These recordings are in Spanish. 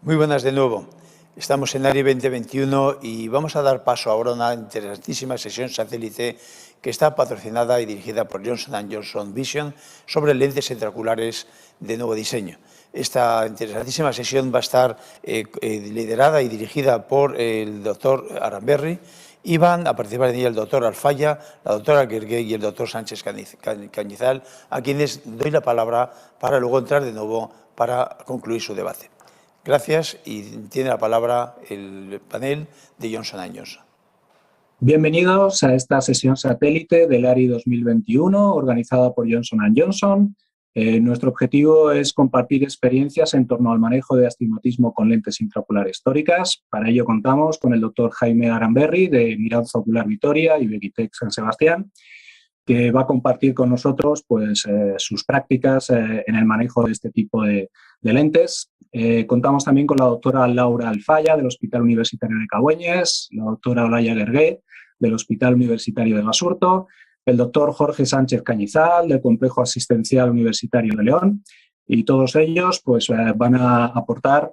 Muy buenas de nuevo. Estamos en ARI 2021 y vamos a dar paso ahora a una interesantísima sesión satélite que está patrocinada y dirigida por Johnson & Johnson Vision sobre lentes intraoculares de nuevo diseño. Esta interesantísima sesión va a estar liderada y dirigida por el doctor Aramberri y van a participar en ella el doctor Alfaya, la doctora Guergué y el doctor Sánchez Cañizal, a quienes doy la palabra para luego entrar de nuevo para concluir su debate. Gracias y tiene la palabra el panel de Johnson & Johnson. Bienvenidos a esta sesión satélite del ARI 2021 organizada por Johnson & Johnson. Nuestro objetivo es compartir experiencias en torno al manejo de astigmatismo con lentes intraoculares tóricas. Para ello contamos con el doctor Jaime Aramberri de Miranza Ocular Vitoria y Begitech San Sebastián, que va a compartir con nosotros sus prácticas en el manejo de este tipo de lentes. Contamos también con la doctora Laura Alfaya del Hospital Universitario de Cabueñes, la doctora Olaya Guergué del Hospital Universitario de Basurto, el doctor Jorge Sánchez Cañizal del Complejo Asistencial Universitario de León, y todos ellos van a aportar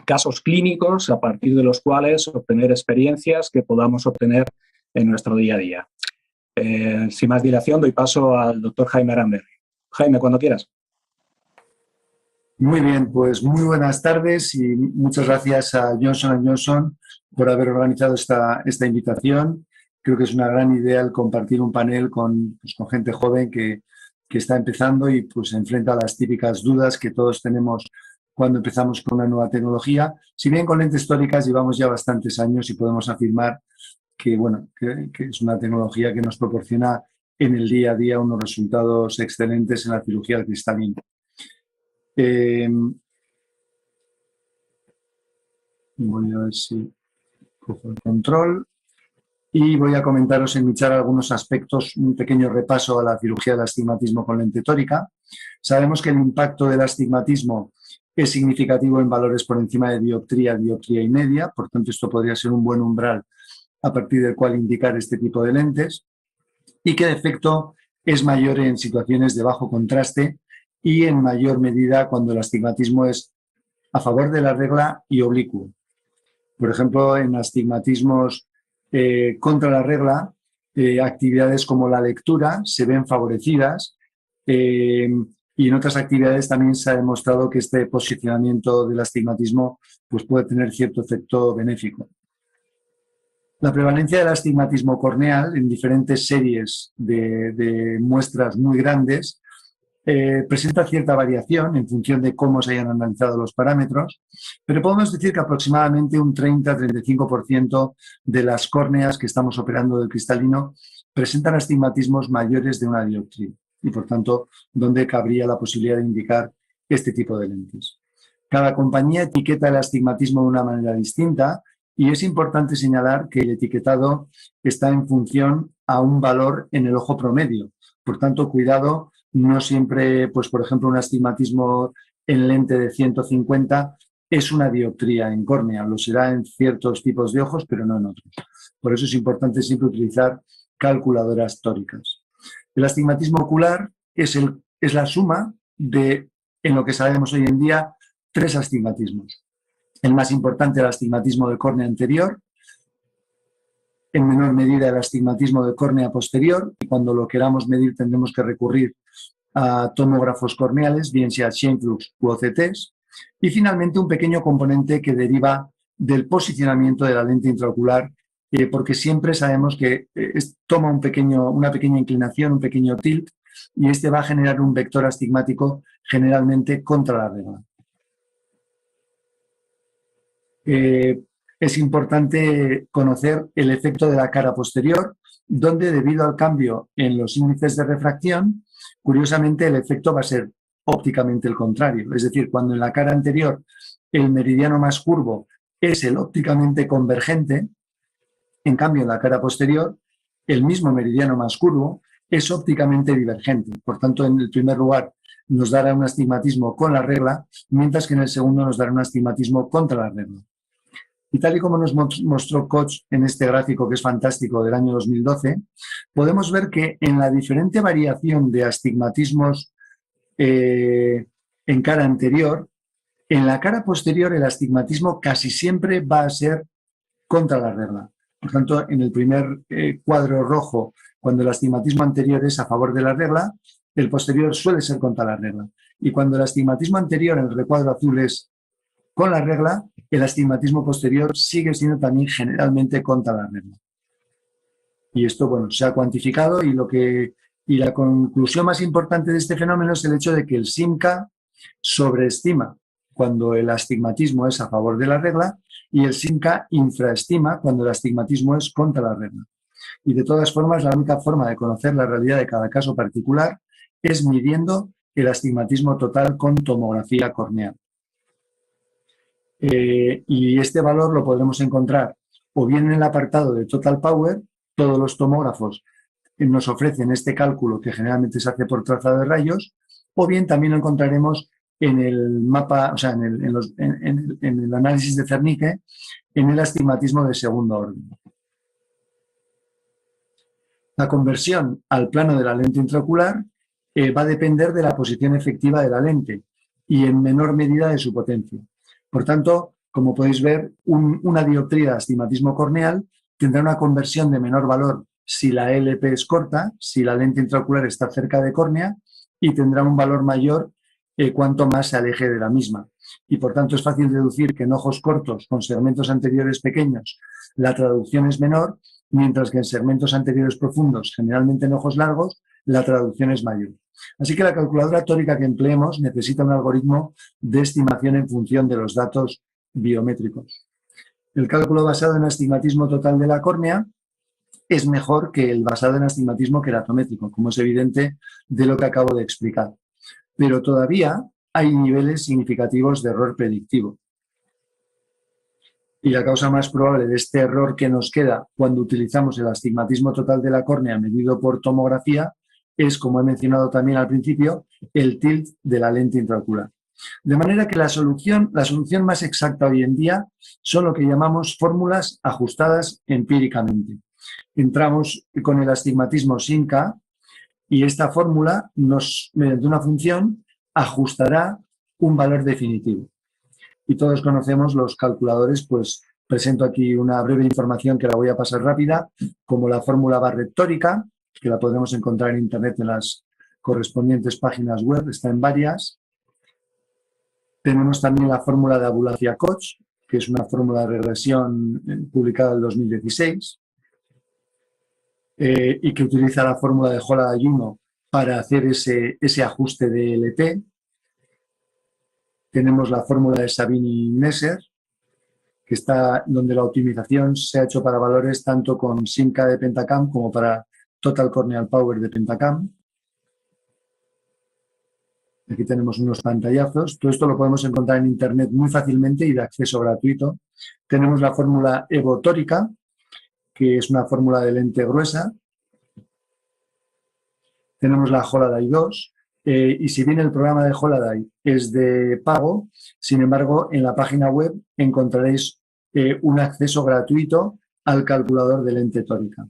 casos clínicos a partir de los cuales obtener experiencias que podamos obtener en nuestro día a día. Sin más dilación, doy paso al doctor Jaime Aramberri. Jaime, cuando quieras. Muy bien, pues muy buenas tardes y muchas gracias a Johnson & Johnson por haber organizado esta invitación. Creo que es una gran idea el compartir un panel con gente joven que está empezando y se enfrenta a las típicas dudas que todos tenemos cuando empezamos con una nueva tecnología. Si bien con lentes tóricas llevamos ya bastantes años y podemos afirmar que es una tecnología que nos proporciona en el día a día unos resultados excelentes en la cirugía del cristalino. Voy a ver si cojo el control y voy a comentaros en mi charla algunos aspectos, un pequeño repaso a la cirugía del astigmatismo con lente tórica. Sabemos que el impacto del astigmatismo es significativo en valores por encima de dioptría y media, por tanto esto podría ser un buen umbral a partir del cual indicar este tipo de lentes, y que el efecto es mayor en situaciones de bajo contraste y en mayor medida cuando el astigmatismo es a favor de la regla y oblicuo. Por ejemplo, en astigmatismos contra la regla, actividades como la lectura se ven favorecidas y en otras actividades también se ha demostrado que este posicionamiento del astigmatismo puede tener cierto efecto benéfico. La prevalencia del astigmatismo corneal en diferentes series de muestras muy grandes presenta cierta variación en función de cómo se hayan analizado los parámetros, pero podemos decir que aproximadamente un 30-35% de las córneas que estamos operando del cristalino presentan astigmatismos mayores de una dioptría y, por tanto, donde cabría la posibilidad de indicar este tipo de lentes. Cada compañía etiqueta el astigmatismo de una manera distinta y es importante señalar que el etiquetado está en función a un valor en el ojo promedio. Por tanto, cuidado, no siempre, por ejemplo, un astigmatismo en lente de 150 es una dioptría en córnea. Lo será en ciertos tipos de ojos, pero no en otros. Por eso es importante siempre utilizar calculadoras tóricas. El astigmatismo ocular es la suma de, en lo que sabemos hoy en día, 3 astigmatismos. El más importante, el astigmatismo de córnea anterior, en menor medida el astigmatismo de córnea posterior, y cuando lo queramos medir tendremos que recurrir a tomógrafos corneales, bien sea Scheimpflug u OCTs, y finalmente un pequeño componente que deriva del posicionamiento de la lente intraocular, porque siempre sabemos que toma una pequeña inclinación, un pequeño tilt, y este va a generar un vector astigmático generalmente contra la regla. Es importante conocer el efecto de la cara posterior, donde debido al cambio en los índices de refracción, curiosamente el efecto va a ser ópticamente el contrario. Es decir, cuando en la cara anterior el meridiano más curvo es el ópticamente convergente, en cambio en la cara posterior el mismo meridiano más curvo es ópticamente divergente. Por tanto, en el primer lugar nos dará un astigmatismo con la regla, mientras que en el segundo nos dará un astigmatismo contra la regla. Y tal y como nos mostró Koch en este gráfico, que es fantástico, del año 2012, podemos ver que en la diferente variación de astigmatismos en cara anterior, En la cara posterior el astigmatismo casi siempre va a ser contra la regla. Por tanto, en el primer cuadro rojo, cuando el astigmatismo anterior es a favor de la regla, el posterior suele ser contra la regla. Y cuando el astigmatismo anterior en el recuadro azul es con la regla, el astigmatismo posterior sigue siendo también generalmente contra la regla. Y esto, bueno, se ha cuantificado y la conclusión más importante de este fenómeno es el hecho de que el SIMCA sobreestima cuando el astigmatismo es a favor de la regla y el SIMCA infraestima cuando el astigmatismo es contra la regla. Y de todas formas, la única forma de conocer la realidad de cada caso particular es midiendo el astigmatismo total con tomografía corneal. Y este valor lo podremos encontrar o bien en el apartado de Total Power, todos los tomógrafos nos ofrecen este cálculo que generalmente se hace por trazado de rayos, o bien también lo encontraremos en el mapa, o sea, en el análisis de Zernike, en el astigmatismo de segundo orden. La conversión al plano de la lente intraocular va a depender de la posición efectiva de la lente y en menor medida de su potencia. Por tanto, como podéis ver, una dioptría de astigmatismo corneal tendrá una conversión de menor valor si la LP es corta, si la lente intraocular está cerca de córnea, y tendrá un valor mayor cuanto más se aleje de la misma. Y por tanto es fácil deducir que en ojos cortos con segmentos anteriores pequeños la traducción es menor, mientras que en segmentos anteriores profundos, generalmente en ojos largos, la traducción es mayor. Así que la calculadora tórica que empleemos necesita un algoritmo de estimación en función de los datos biométricos. El cálculo basado en astigmatismo total de la córnea es mejor que el basado en astigmatismo queratométrico, como es evidente de lo que acabo de explicar. Pero todavía hay niveles significativos de error predictivo. Y la causa más probable de este error que nos queda cuando utilizamos el astigmatismo total de la córnea medido por tomografía es, como he mencionado también al principio, el tilt de la lente intraocular. De manera que la solución más exacta hoy en día son lo que llamamos fórmulas ajustadas empíricamente. Entramos con el astigmatismo SIMCA y esta fórmula mediante una función, ajustará un valor definitivo. Y todos conocemos los calculadores, pues presento aquí una breve información que la voy a pasar rápida, como la fórmula Barrett tórica, que la podremos encontrar en internet en las correspondientes páginas web, está en varias. Tenemos también la fórmula de Abulafia-Koch, que es una fórmula de regresión publicada en el 2016, y que utiliza la fórmula de Holland-Ayuno para hacer ese ajuste de LP. Tenemos la fórmula de Sabini-Nesser, que está donde la optimización se ha hecho para valores tanto con SIMCA de Pentacam como para Total Corneal Power de Pentacam. Aquí tenemos unos pantallazos. Todo esto lo podemos encontrar en internet muy fácilmente y de acceso gratuito. Tenemos la fórmula evotórica, que es una fórmula de lente gruesa. Tenemos la Holaday 2. Y si bien el programa de Holaday es de pago, sin embargo, en la página web encontraréis un acceso gratuito al calculador de lente tórica.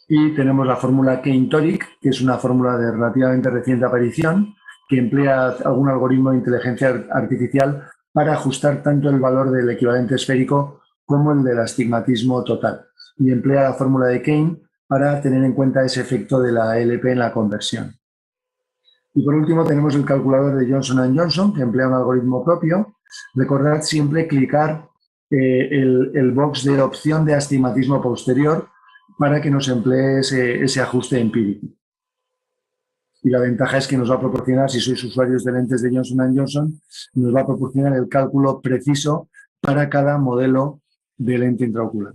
Y tenemos la fórmula Kane-Toric, que es una fórmula de relativamente reciente aparición, que emplea algún algoritmo de inteligencia artificial para ajustar tanto el valor del equivalente esférico como el del astigmatismo total. Y emplea la fórmula de Kane para tener en cuenta ese efecto de la LP en la conversión. Y por último tenemos el calculador de Johnson & Johnson, que emplea un algoritmo propio. Recordad siempre clicar el box de opción de astigmatismo posterior para que nos emplee ese ajuste empírico. Y la ventaja es que nos va a proporcionar, si sois usuarios de lentes de Johnson & Johnson, nos va a proporcionar el cálculo preciso para cada modelo de lente intraocular.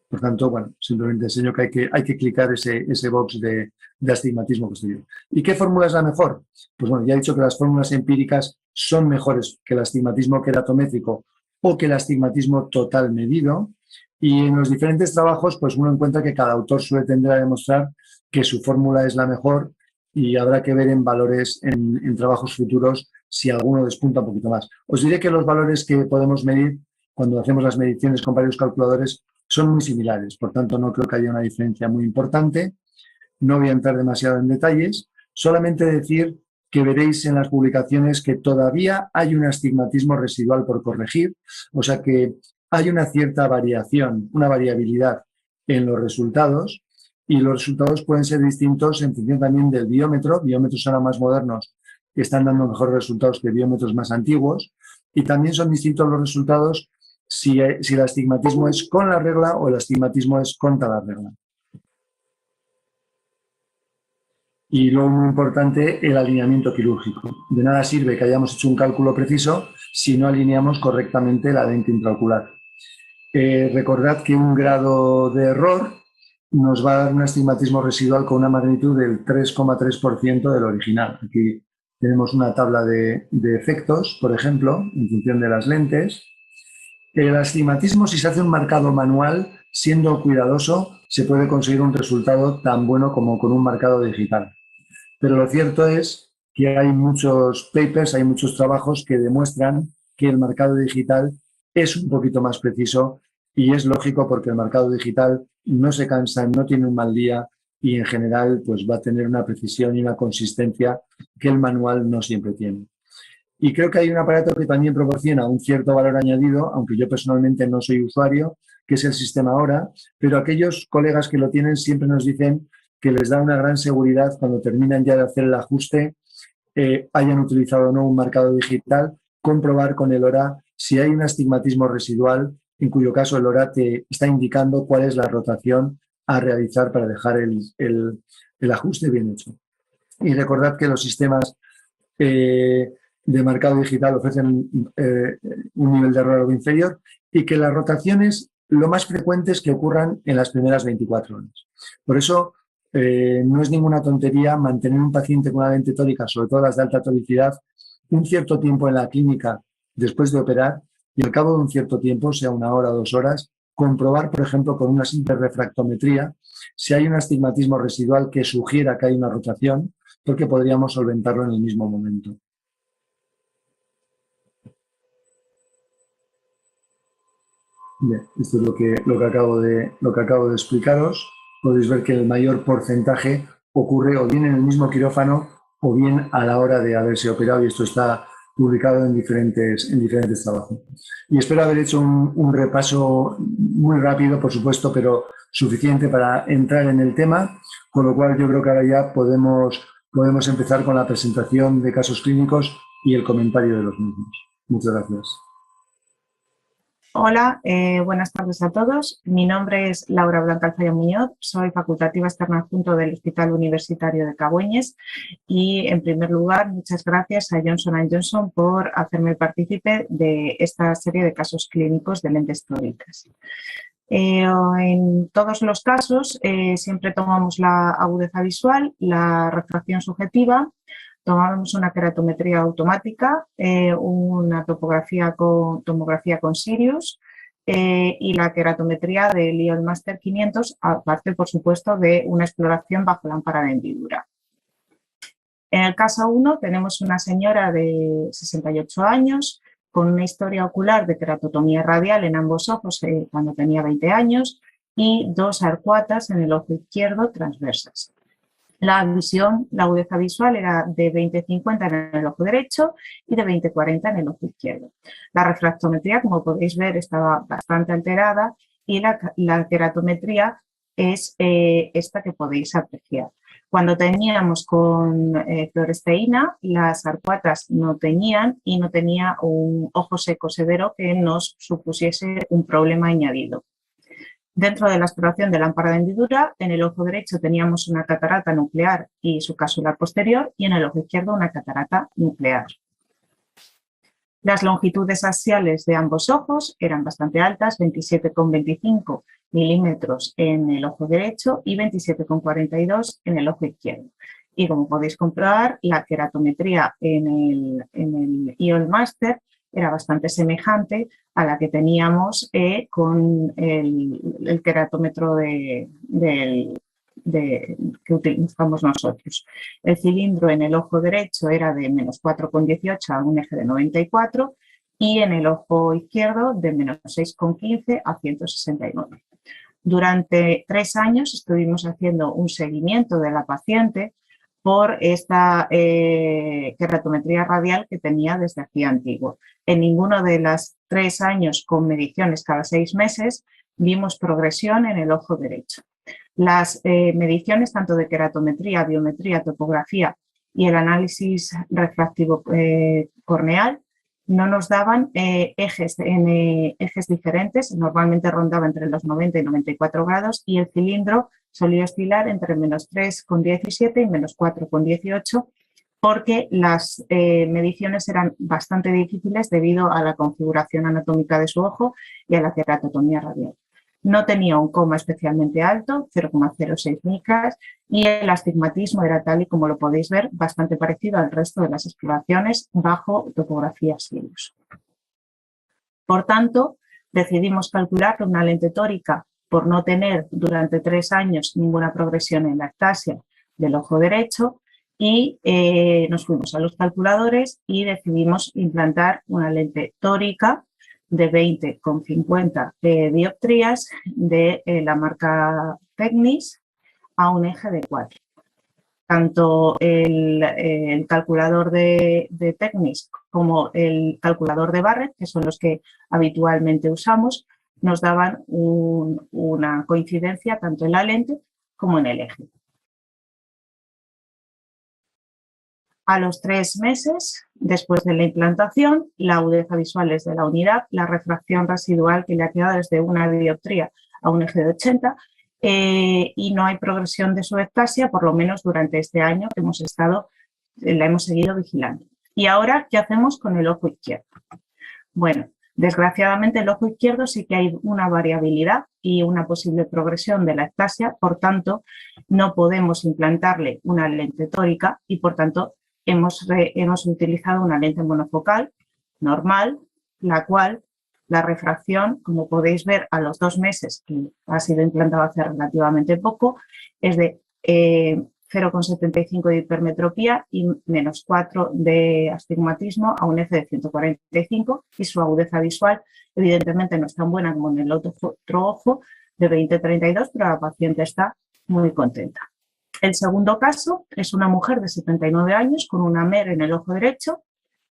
Por tanto, bueno, simplemente enseño que hay que clicar ese box de astigmatismo posterior. ¿Y qué fórmula es la mejor? Pues bueno, ya he dicho que las fórmulas empíricas son mejores que el astigmatismo queratométrico o que el astigmatismo total medido. Y en los diferentes trabajos, pues uno encuentra que cada autor suele tender a demostrar que su fórmula es la mejor y habrá que ver en valores, en trabajos futuros, si alguno despunta un poquito más. Os diré que los valores que podemos medir cuando hacemos las mediciones con varios calculadores son muy similares, por tanto no creo que haya una diferencia muy importante, no voy a entrar demasiado en detalles, solamente decir que veréis en las publicaciones que todavía hay un astigmatismo residual por corregir, o sea que hay una cierta variación, una variabilidad en los resultados, y los resultados pueden ser distintos en función también del biómetro. Biómetros ahora más modernos que están dando mejores resultados que biómetros más antiguos, y también son distintos los resultados si el astigmatismo es con la regla o el astigmatismo es contra la regla. Y luego, muy importante, el alineamiento quirúrgico. De nada sirve que hayamos hecho un cálculo preciso si no alineamos correctamente la lente intraocular. Recordad que un grado de error nos va a dar un astigmatismo residual con una magnitud del 3,3% del original. Aquí tenemos una tabla de efectos, por ejemplo, en función de las lentes. El astigmatismo, si se hace un marcado manual, siendo cuidadoso, se puede conseguir un resultado tan bueno como con un marcado digital. Pero lo cierto es que hay muchos papers, hay muchos trabajos que demuestran que el marcado digital es un poquito más preciso, y es lógico porque el marcado digital no se cansa, no tiene un mal día y en general pues va a tener una precisión y una consistencia que el manual no siempre tiene. Y creo que hay un aparato que también proporciona un cierto valor añadido, aunque yo personalmente no soy usuario, que es el sistema Hora, pero aquellos colegas que lo tienen siempre nos dicen que les da una gran seguridad cuando terminan ya de hacer el ajuste, hayan utilizado o no un marcado digital, comprobar con el Hora si hay un astigmatismo residual, en cuyo caso el Hora te está indicando cuál es la rotación a realizar para dejar el ajuste bien hecho. Y recordad que los sistemas de marcado digital ofrecen un nivel de error algo inferior, y que las rotaciones lo más frecuente es que ocurran en las primeras 24 horas. Por eso no es ninguna tontería mantener un paciente con una lente tórica, sobre todo las de alta toricidad, un cierto tiempo en la clínica después de operar, y al cabo de un cierto tiempo, sea 1 hora o 2 horas, comprobar, por ejemplo, con una simple refractometría, si hay un astigmatismo residual que sugiera que hay una rotación, porque podríamos solventarlo en el mismo momento. Bien, esto es lo que acabo de explicaros. Podéis ver que el mayor porcentaje ocurre o bien en el mismo quirófano o bien a la hora de haberse operado, y esto está publicado en diferentes trabajos. Y espero haber hecho un repaso muy rápido, por supuesto, pero suficiente para entrar en el tema, con lo cual yo creo que ahora ya podemos empezar con la presentación de casos clínicos y el comentario de los mismos. Muchas gracias. Hola, buenas tardes a todos. Mi nombre es Laura Blanca Alfaya Muñoz, soy facultativa externa adjunto del Hospital Universitario de Cabueñes, y en primer lugar muchas gracias a Johnson & Johnson por hacerme partícipe de esta serie de casos clínicos de lentes tóricas. En todos los casos siempre tomamos la agudeza visual, la refracción subjetiva, tomamos una keratometría automática, una tomografía con Sirius y la keratometría del IOL Master 500, aparte, por supuesto, de una exploración bajo lámpara de hendidura. En el caso 1 tenemos una señora de 68 años con una historia ocular de keratotomía radial en ambos ojos cuando tenía 20 años y 2 arcuatas en el ojo izquierdo transversas. La agudeza visual era de 20-50 en el ojo derecho y de 20-40 en el ojo izquierdo. La refractometría, como podéis ver, estaba bastante alterada, y la keratometría es esta que podéis apreciar. Cuando teníamos con fluoresteína, las arcuatas no teñían y no tenía un ojo seco severo que nos supusiese un problema añadido. Dentro de la exploración de lámpara de hendidura, en el ojo derecho teníamos una catarata nuclear y subcasular posterior, y en el ojo izquierdo una catarata nuclear. Las longitudes axiales de ambos ojos eran bastante altas, 27,25 milímetros en el ojo derecho y 27,42 en el ojo izquierdo. Y como podéis comprobar, la keratometría en el IOL Master era bastante semejante a la que teníamos con el keratómetro que utilizamos nosotros. El cilindro en el ojo derecho era de menos 4,18 a un eje de 94, y en el ojo izquierdo de menos 6,15 a 169. Durante 3 años estuvimos haciendo un seguimiento de la paciente por esta queratometría radial que tenía desde hacía antiguo. En ninguno de los 3 años con mediciones cada 6 meses vimos progresión en el ojo derecho. Las mediciones tanto de queratometría, biometría, topografía y el análisis refractivo corneal no nos daban ejes diferentes, normalmente rondaba entre los 90 y 94 grados y el cilindro solía oscilar entre -3,17 y -4,18 porque las mediciones eran bastante difíciles debido a la configuración anatómica de su ojo y a la queratotomía radial. No tenía un coma especialmente alto, 0,06 micras, y el astigmatismo era tal y como lo podéis ver, bastante parecido al resto de las exploraciones bajo topografía Sirius. Por tanto, decidimos calcular una lente tórica por no tener durante 3 años ninguna progresión en la ectasia del ojo derecho y nos fuimos a los calculadores y decidimos implantar una lente tórica de 20,50 dioptrías de la marca Technis a un eje de 4. Tanto el calculador de Technis como el calculador de Barrett, que son los que habitualmente usamos, nos daban una coincidencia tanto en la lente como en el eje. A los 3 meses, después de la implantación, la agudeza visual es de la unidad, la refracción residual que le ha quedado es de 1 dioptría a un eje de 80 y no hay progresión de su ectasia, por lo menos durante este año que la hemos seguido vigilando. ¿Y ahora qué hacemos con el ojo izquierdo? Bueno, desgraciadamente el ojo izquierdo sí que hay una variabilidad y una posible progresión de la ectasia, por tanto no podemos implantarle una lente tórica y por tanto hemos utilizado una lente monofocal normal, la cual la refracción, como podéis ver a los 2 meses, que ha sido implantado hace relativamente poco, es de 0,75 de hipermetropía y -4 de astigmatismo a un eje de 145 y su agudeza visual evidentemente no es tan buena como en el otro ojo de 20,32, pero la paciente está muy contenta. El segundo caso es una mujer de 79 años con una MER en el ojo derecho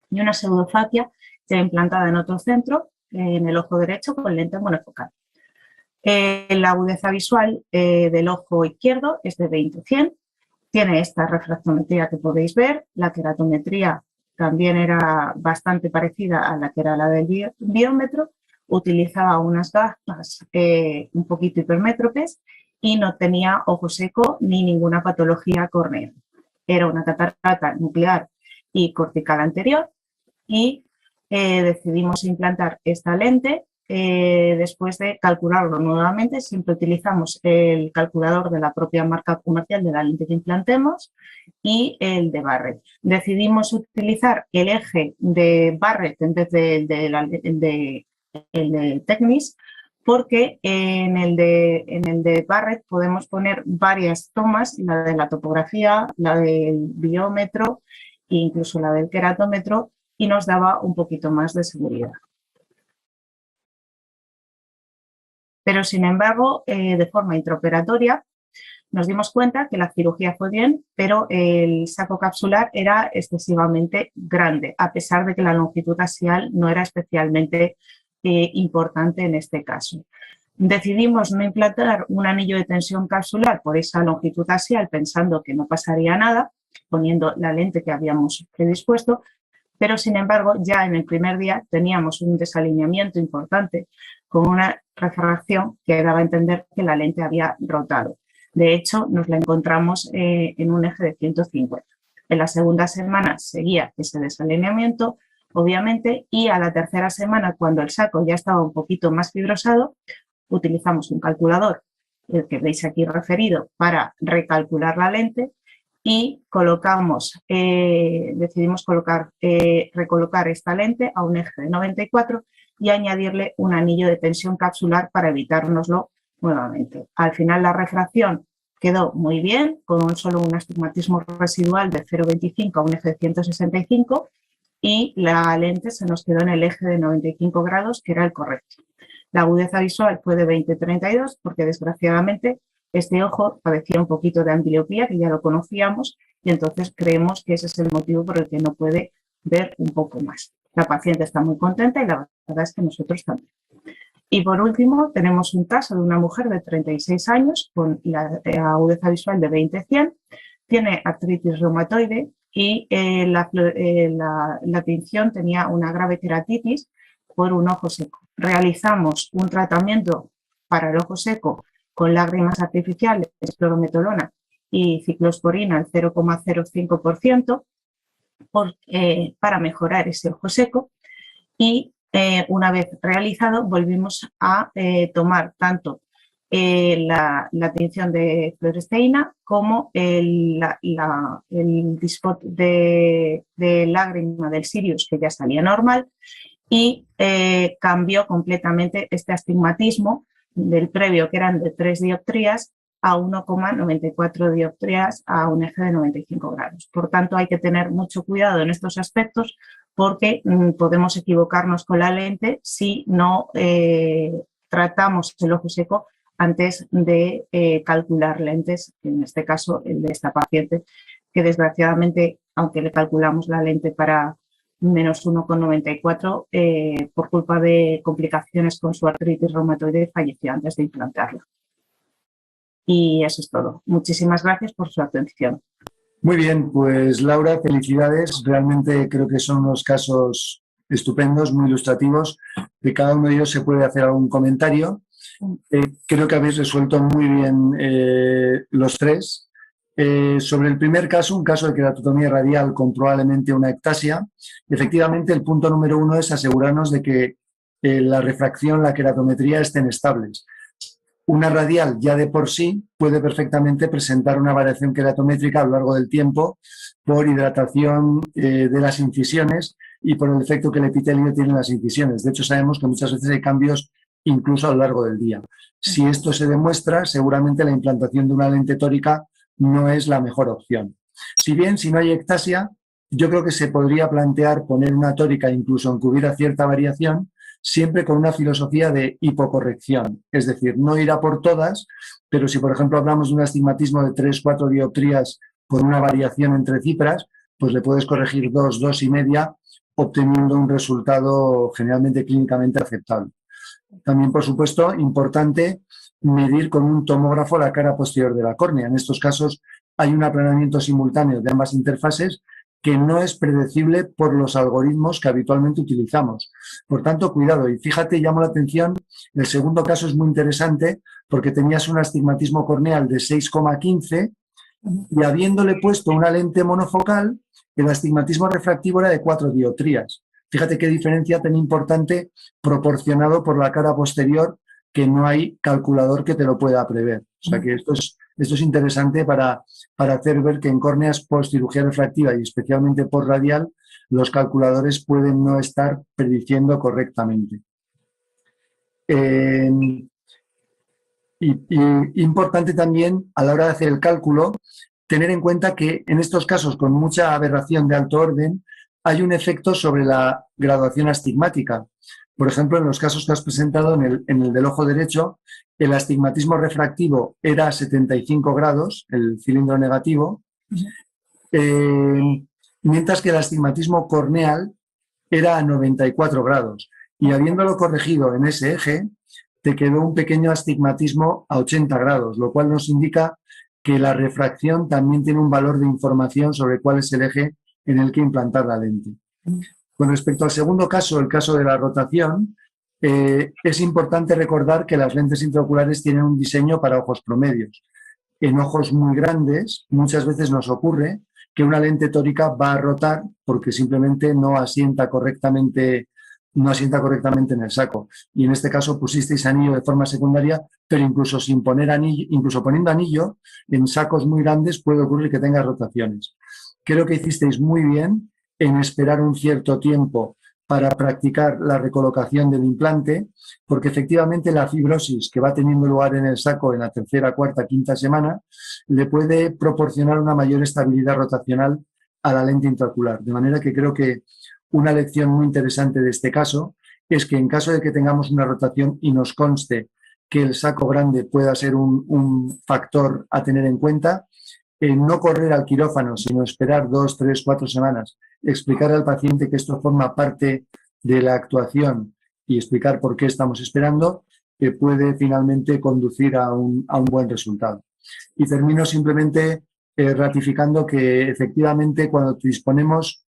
y una pseudofacia ya implantada en otro centro en el ojo derecho con lente monofocal. La agudeza visual del ojo izquierdo es de 20-100, tiene esta refractometría que podéis ver, la queratometría también era bastante parecida a la que era la del biómetro, utilizaba unas gafas un poquito hipermétropes y no tenía ojo seco ni ninguna patología corneal. Era una catarata nuclear y cortical anterior y decidimos implantar esta lente después de calcularlo nuevamente. Siempre utilizamos el calculador de la propia marca comercial de la lente que implantemos y el de Barrett. Decidimos utilizar el eje de Barrett en vez del de Technis porque en el de Barrett podemos poner varias tomas, la de la topografía, la del biómetro e incluso la del queratómetro, y nos daba un poquito más de seguridad. Pero sin embargo, de forma intraoperatoria, nos dimos cuenta que la cirugía fue bien, pero el saco capsular era excesivamente grande, a pesar de que la longitud axial no era especialmente importante en este caso. Decidimos no implantar un anillo de tensión capsular por esa longitud axial, pensando que no pasaría nada, poniendo la lente que habíamos predispuesto, pero sin embargo ya en el primer día teníamos un desalineamiento importante con una refracción que daba a entender que la lente había rotado. De hecho, nos la encontramos en un eje de 150. En la segunda semana seguía ese desalineamiento, obviamente, y a la tercera semana, cuando el saco ya estaba un poquito más fibrosado, utilizamos un calculador, el que veis aquí referido, para recalcular la lente y decidimos recolocar esta lente a un eje de 94 y añadirle un anillo de tensión capsular para evitárnoslo nuevamente. Al final la refracción quedó muy bien, con solo un astigmatismo residual de 0,25 a un eje de 165 y la lente se nos quedó en el eje de 95 grados, que era el correcto. La agudeza visual fue de 20-32 porque desgraciadamente este ojo padecía un poquito de ambliopía, que ya lo conocíamos, y entonces creemos que ese es el motivo por el que no puede ver un poco más. La paciente está muy contenta y la verdad es que nosotros también. Y por último, tenemos un caso de una mujer de 36 años con la agudeza visual de 20-100, tiene artritis reumatoide y la tinción tenía una grave queratitis por un ojo seco. Realizamos un tratamiento para el ojo seco con lágrimas artificiales, clorometolona y ciclosporina al 0,05% para mejorar ese ojo seco, y una vez realizado volvimos a tomar tanto la tinción de fluoresceína como el dispot de lágrima del Sirius, que ya salía normal, y cambió completamente este astigmatismo del previo, que eran de 3 dioptrías, a 1,94 dioptrías a un eje de 95 grados. Por tanto, hay que tener mucho cuidado en estos aspectos porque podemos equivocarnos con la lente si no tratamos el ojo seco antes de calcular lentes, en este caso el de esta paciente, que desgraciadamente, aunque le calculamos la lente para menos 1,94, por culpa de complicaciones con su artritis reumatoide, falleció antes de implantarla. Y eso es todo. Muchísimas gracias por su atención. Muy bien, pues Laura, felicidades. Realmente creo que son unos casos estupendos, muy ilustrativos. De cada uno de ellos se puede hacer algún comentario. Creo que habéis resuelto muy bien los tres. Sobre el primer caso, un caso de queratotomía radial con probablemente una ectasia, efectivamente el punto número 1 es asegurarnos de que la refracción, la queratometría estén estables. Una radial ya de por sí puede perfectamente presentar una variación queratométrica a lo largo del tiempo por hidratación de las incisiones y por el efecto que el epitelio tiene en las incisiones. De hecho, sabemos que muchas veces hay cambios incluso a lo largo del día. Si esto se demuestra, seguramente la implantación de una lente tórica no es la mejor opción. Si bien, si no hay ectasia, yo creo que se podría plantear poner una tórica incluso aunque hubiera cierta variación, siempre con una filosofía de hipocorrección, es decir, no ir a por todas, pero si por ejemplo hablamos de un astigmatismo de 3-4 dioptrías con una variación entre cifras, pues le puedes corregir 2, 2,5, obteniendo un resultado generalmente clínicamente aceptable. También, por supuesto, importante medir con un tomógrafo la cara posterior de la córnea. En estos casos hay un aplanamiento simultáneo de ambas interfaces que no es predecible por los algoritmos que habitualmente utilizamos. Por tanto, cuidado. Y fíjate, llamo la atención, el segundo caso es muy interesante porque tenías un astigmatismo corneal de 6,15 y habiéndole puesto una lente monofocal, el astigmatismo refractivo era de 4 dioptrías. Fíjate qué diferencia tan importante proporcionado por la cara posterior, que no hay calculador que te lo pueda prever. O sea que esto es interesante para hacer ver que en córneas post cirugía refractiva y especialmente post radial, los calculadores pueden no estar prediciendo correctamente. Importante también a la hora de hacer el cálculo, tener en cuenta que en estos casos con mucha aberración de alto orden, hay un efecto sobre la graduación astigmática. Por ejemplo, en los casos que has presentado en el del ojo derecho, el astigmatismo refractivo era 75 grados, el cilindro negativo, mientras que el astigmatismo corneal era a 94 grados. Y habiéndolo corregido en ese eje, te quedó un pequeño astigmatismo a 80 grados, lo cual nos indica que la refracción también tiene un valor de información sobre cuál es el eje en el que implantar la lente. Con respecto al segundo caso, el caso de la rotación, es importante recordar que las lentes intraoculares tienen un diseño para ojos promedios. En ojos muy grandes, muchas veces nos ocurre que una lente tórica va a rotar porque simplemente no asienta correctamente en el saco. Y en este caso pusisteis anillo de forma secundaria, pero incluso sin poner anillo, incluso poniendo anillo, en sacos muy grandes puede ocurrir que tenga rotaciones. Creo que hicisteis muy bien en esperar un cierto tiempo para practicar la recolocación del implante, porque efectivamente la fibrosis que va teniendo lugar en el saco en la tercera, cuarta, quinta semana le puede proporcionar una mayor estabilidad rotacional a la lente intraocular. De manera que creo que una lección muy interesante de este caso es que en caso de que tengamos una rotación y nos conste que el saco grande pueda ser un factor a tener en cuenta, no correr al quirófano, sino esperar 2, 3, 4 semanas, explicar al paciente que esto forma parte de la actuación y explicar por qué estamos esperando, que puede finalmente conducir a un buen resultado. Y termino simplemente ratificando que efectivamente cuando disponemos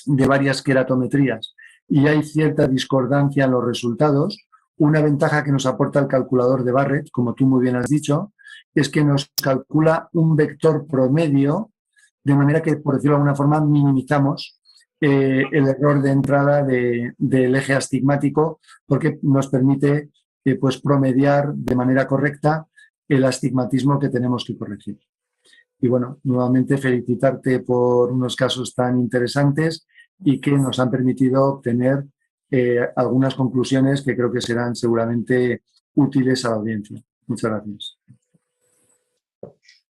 de varias queratometrías y hay cierta discordancia en los resultados, una ventaja que nos aporta el calculador de Barrett, como tú muy bien has dicho, es que nos calcula un vector promedio, de manera que, por decirlo de alguna forma, minimizamos el error de entrada del eje astigmático, porque nos permite pues, promediar de manera correcta el astigmatismo que tenemos que corregir. Y bueno, nuevamente felicitarte por unos casos tan interesantes y que nos han permitido obtener algunas conclusiones que creo que serán seguramente útiles a la audiencia. Muchas gracias.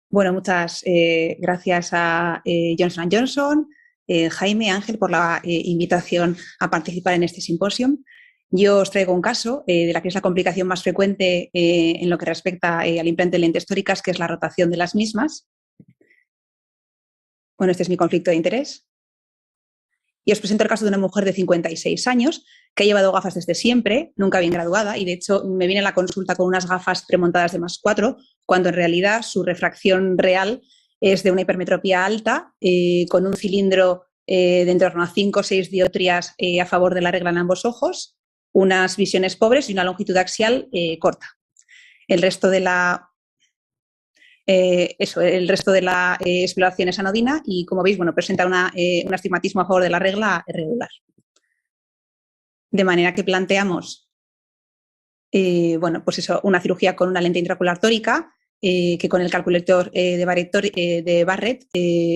Bueno, muchas gracias a Johnson & Johnson, Jaime, Ángel, por la invitación a participar en este simposio. Yo os traigo un caso de la que es la complicación más frecuente en lo que respecta al implante de lentes tóricas, que es la rotación de las mismas. Bueno, este es mi conflicto de interés. Y os presento el caso de una mujer de 56 años que ha llevado gafas desde siempre, nunca bien graduada, y de hecho me viene a la consulta con unas gafas premontadas de +4, cuando en realidad su refracción real es de una hipermetropía alta, con un cilindro de en torno a 5 o 6 dioptrías a favor de la regla en ambos ojos, unas visiones pobres y una longitud axial corta. El resto de la exploración es anodina y, como veis, bueno, presenta un astigmatismo a favor de la regla regular. De manera que planteamos bueno, pues eso, una cirugía con una lente intraocular tórica que con el calculator de Barrett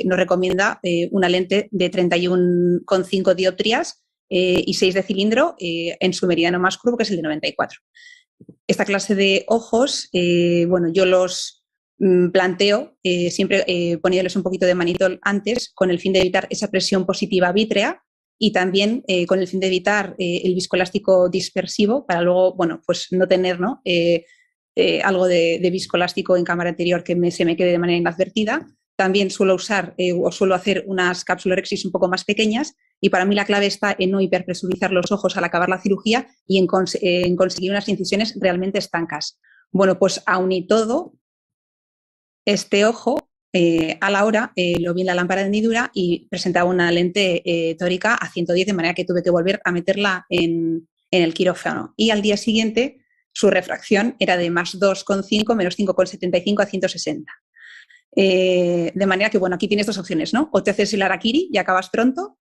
nos recomienda una lente de 31,5 dioptrías y 6 de cilindro en su meridiano más curvo, que es el de 94. Esta clase de ojos, bueno, yo los planteo siempre poniéndoles un poquito de manitol antes, con el fin de evitar esa presión positiva vítrea y también con el fin de evitar el viscoelástico dispersivo para luego, bueno, pues no tener, ¿no? Algo de viscoelástico en cámara anterior que se me quede de manera inadvertida. También suelo usar o suelo hacer unas capsulorhexis un poco más pequeñas y para mí la clave está en no hiperpresurizar los ojos al acabar la cirugía y en conseguir unas incisiones realmente estancas. Bueno, pues aun y todo, este ojo a la hora lo vi en la lámpara de hendidura y presentaba una lente tórica a 110, de manera que tuve que volver a meterla en el quirófano. Y al día siguiente su refracción era de +2,5, -5,75 a 160. De manera que, bueno, aquí tienes dos opciones, ¿no? O te haces el harakiri y acabas pronto,